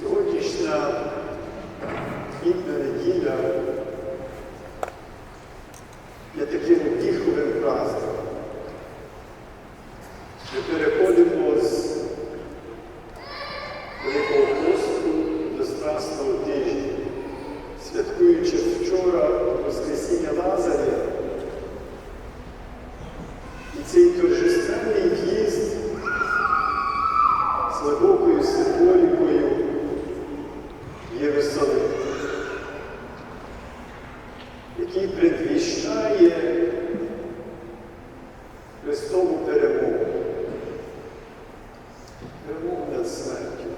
Сьогоднішня квітна неділя є таким діховим праздником. Ми переходимо з Великого посту до Страсного тижня, святкуючи вчора Воскресіння Лазаря. І цей торжественний в'їзд з глибокою символікою в Єрусалим, який предвіщає Христову перемогу. Перемогу над смертю,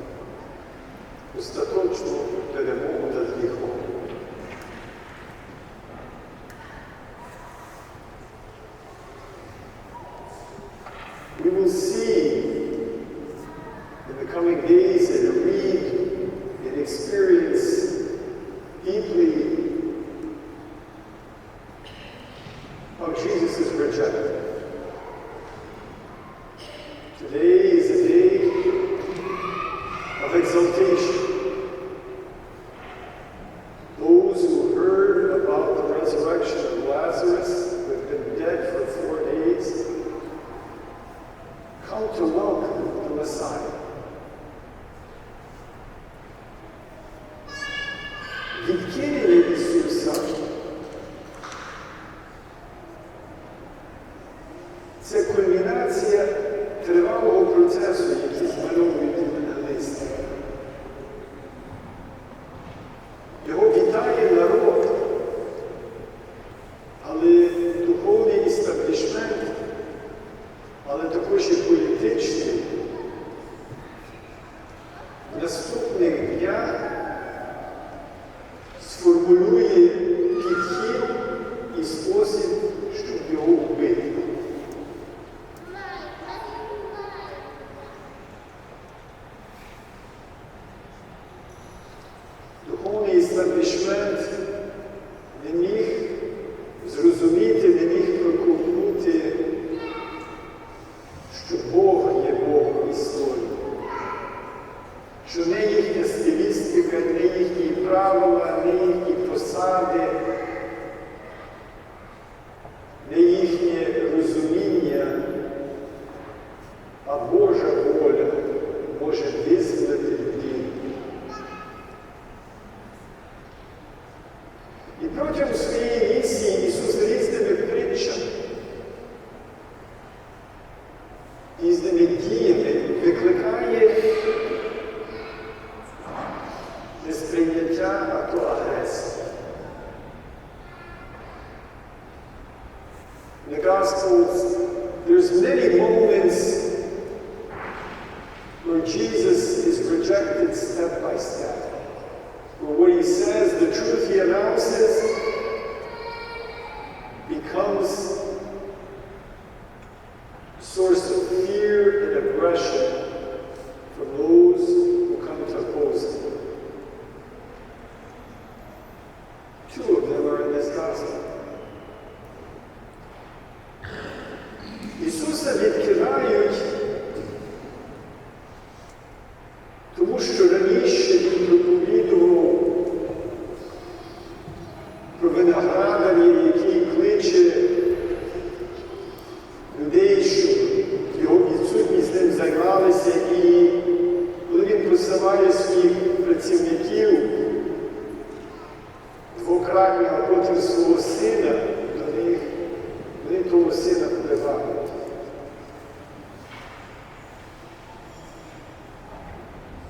остаточну перемогу над гріхом. We will see in the coming days and read and experience deeply how Jesus is rejected. Today is a day of exaltation. Those who heard about the resurrection of Lazarus, who had been dead for 4 days, come to welcome the Messiah. Відкинення Ісуса – це кульмінація тривалого процесу, який змальовують на листі. Його вітає народ, але духовний істаблішмент, але також і політичний, в наступних днях сформулює підхід і спосіб, щоб його вбити. Духовний істаблішмент не міг зрозуміти, не міг проковтнути, що Бог є Богом історії, що не їхня стилістика, не їхні правила, не їхні посади, не їхнє розуміння, а Божа воля може визволити людину. І протягом своєї місії Ісус різними притчами, різними діями викликає не сприйняття, а то агресію. In the Gospels, there's many moments where Jesus is rejected step by step. Where what he says, the truth he announces, becomes a source of fear and aggression from those who come to oppose him. Two of them are in this gospel. Ісуса відкидають, тому що раніше він проповідував про виноградаря, який кличе людей, щоб його відсутність з ним займалися, і коли він посилає своїх працівників двократно, а потім свого сина до них, вони того сина вбивають.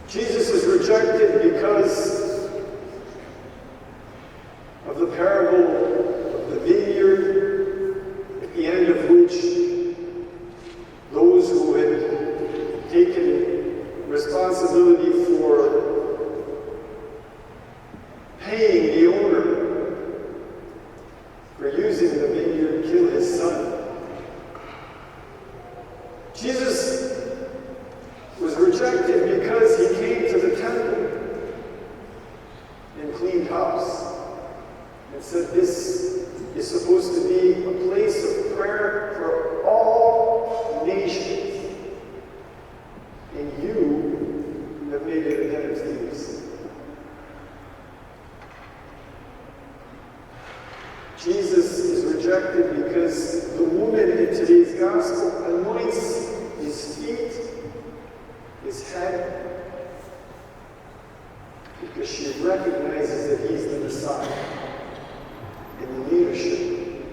Jesus is rejected because of the parable of the vineyard, at the end of which those who had taken responsibility for paying the owner for using the vineyard kill his son. Jesus was rejected because he came to the temple of thieves. Jesus is rejected because the woman in today's gospel anoints his feet, his head, because she recognizes that he's the Messiah. And the leadership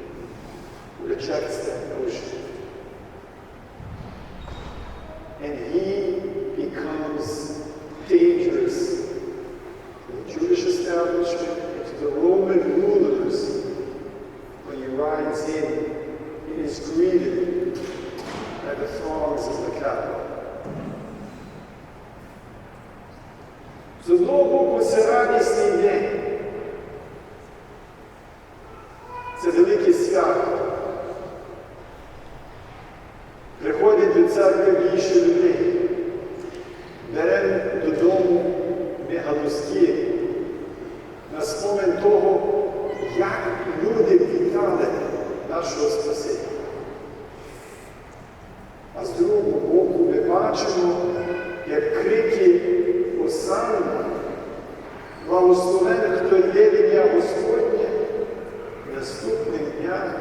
rejects that notion. And he becomes dangerous to the Jewish establishment and to the Roman rulers. When he rides in, he is greeted by the throngs of the capital. З одного боку, це радісний день. Це велике свято. Приходить до церкви більше людей. Беремо додому ми галузки на спомин того, як люди вітали нашого Спасителя. А з другого боку ми бачимо, як крики «Осанна», «Благословен, хто йде в ім'я Господнє», наступним дням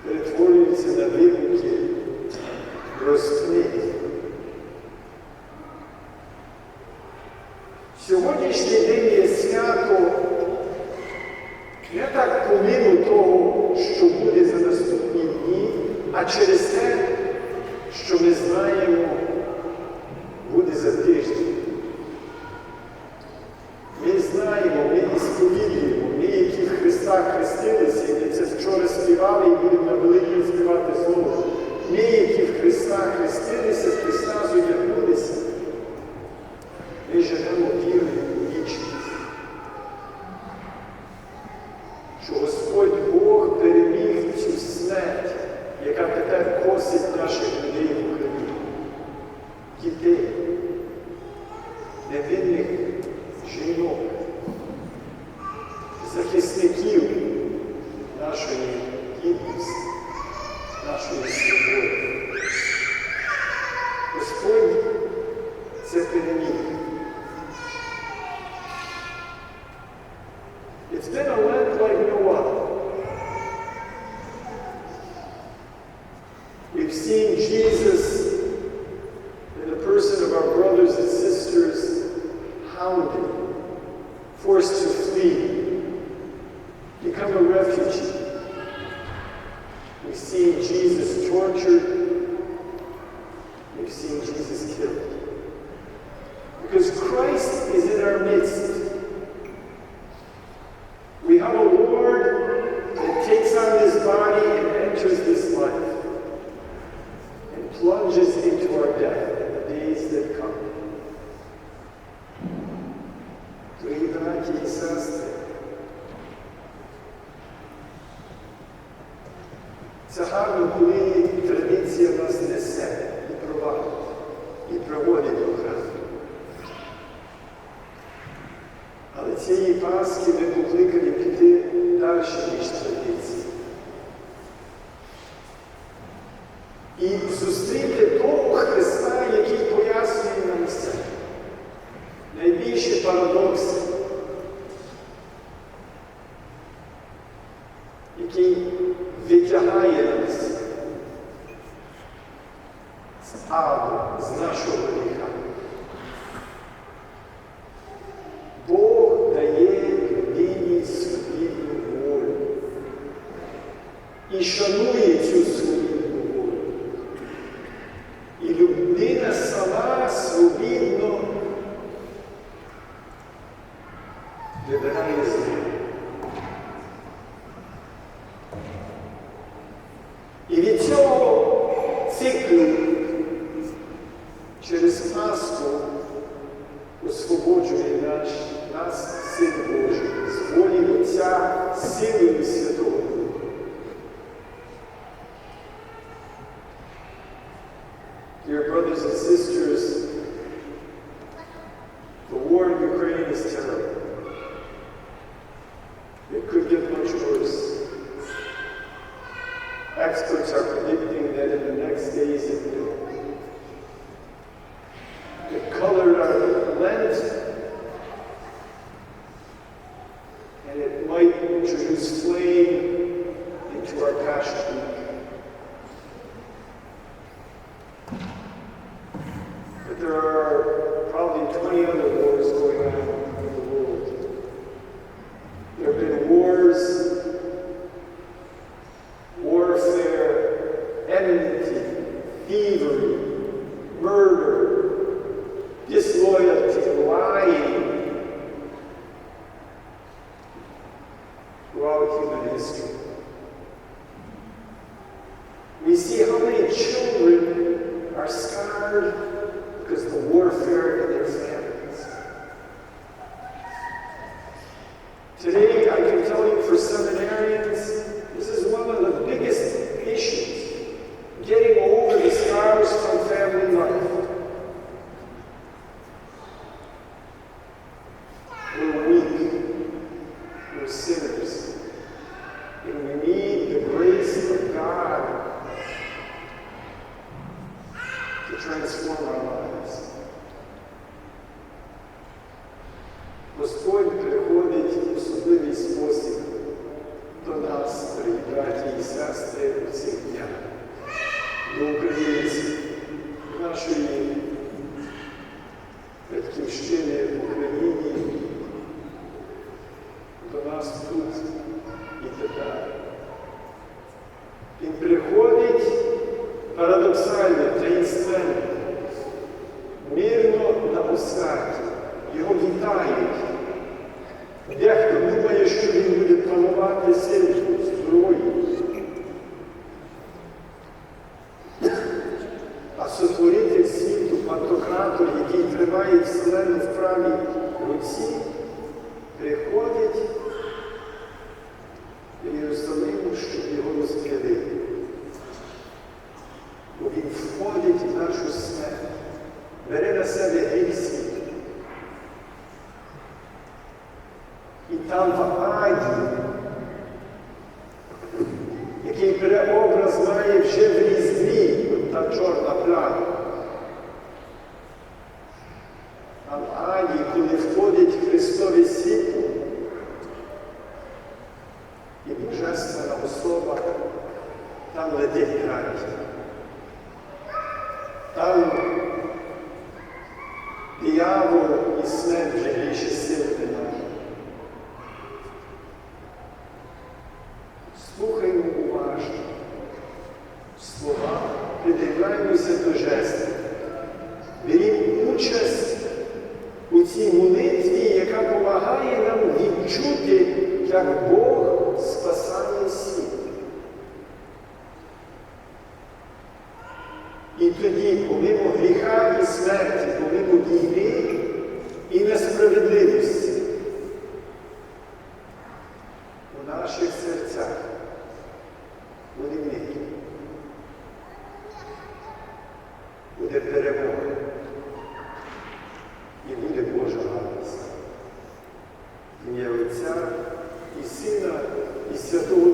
перетворюються на вигуки «Розпни». Сьогоднішній день є свято не так помимо того, що буде за наступні дні, а через те, що ми знаємо, буде за тиждень. Ми знаємо, ми ісповідуємо, ми, які в Христа хрестилися, і ми це вчора співали, і будемо на Великій співати знову. Ми, які в Христа хрестилися, в Христа зодягнулися, ми живемо вірою у вічність. Що Господь Бог переміг цю смерть, яка тепер косить наших людей в Україні. Дітей, невинних жінок, захисників нашої гідності, нашої свободи. Господь це переміг. It's been a Lent like no other. We've seen Jesus in the person of our brothers and sisters hounded, forced to flee, become a refugee. We've seen Jesus tortured. We've seen Jesus killed. Because Christ is in our midst. We have a Lord that takes on this body and enters this life and plunges into our death in the days that come. Дорогі браті і сестри, це гарно, коли традиція нас несе і провадить, і проводить до храму. Але цієї Пасхи ми покликані піти далі, ніж традиції. І зустріти того Христа, який пояснює нам все. Найбільші парадокси, який витягає нас з аду, з нашого гріха. Бог дає людині свобідну волю і шанує цю свобідну волю. І людина сама свобідно вибирає зло. І від цього циклу через Пасху освободжує нас Син Божий, з волі Отця, силою Святого Духа. Dear brothers and sisters, the war in Ukraine is terrible. It could get much worse. Experts are predicting that in the next days it will. But there are probably 20 other wars going on in the world. There have been wars, warfare, enmity, thievery, murder, disloyalty, lying throughout human history. We see how many children are scarred because of the warfare in their families. Today, I can tell you for seminarians, this is one of the biggest issues, getting over the scars from family life. We're weak, we're sinners, and we need the grace of God to transform our lives. Господь приходить в особливий спосіб до нас, дорогі браті і сестри, у цих днях, до українців, нашої батьківщини в Україні, до нас тут і тепер. Він приходить парадоксально, таїнственно, мирно на оскарті. Його вітають. Дехто думає, що він буде панувати силою, зброєю. А сотворитель світу, пантократор, який тримає вселенну в правій руці, приходить в Єрусалиму, щоб його розп'ялити. Бо він входить в нашу смерть, бере на себе гріх світу. І там в Аді, який переобраз має вже в Різдві, та чорна пляма. А в Аді, коли входить Христове світло, і божественна особа, там летить грань. Там диявол і смерть вже більше сил немає. Слухаймо уважно слова, придивляємося до жесту. Беріть участь у цій молитві, яка допомагає нам відчути, як Бог спасає світ. І тоді, помимо гріха і смерті, помимо війни і несправедливості, у наших серцях буде мир, буде перемога і буде Божа радість. В ім'я Отця і Сина і Святого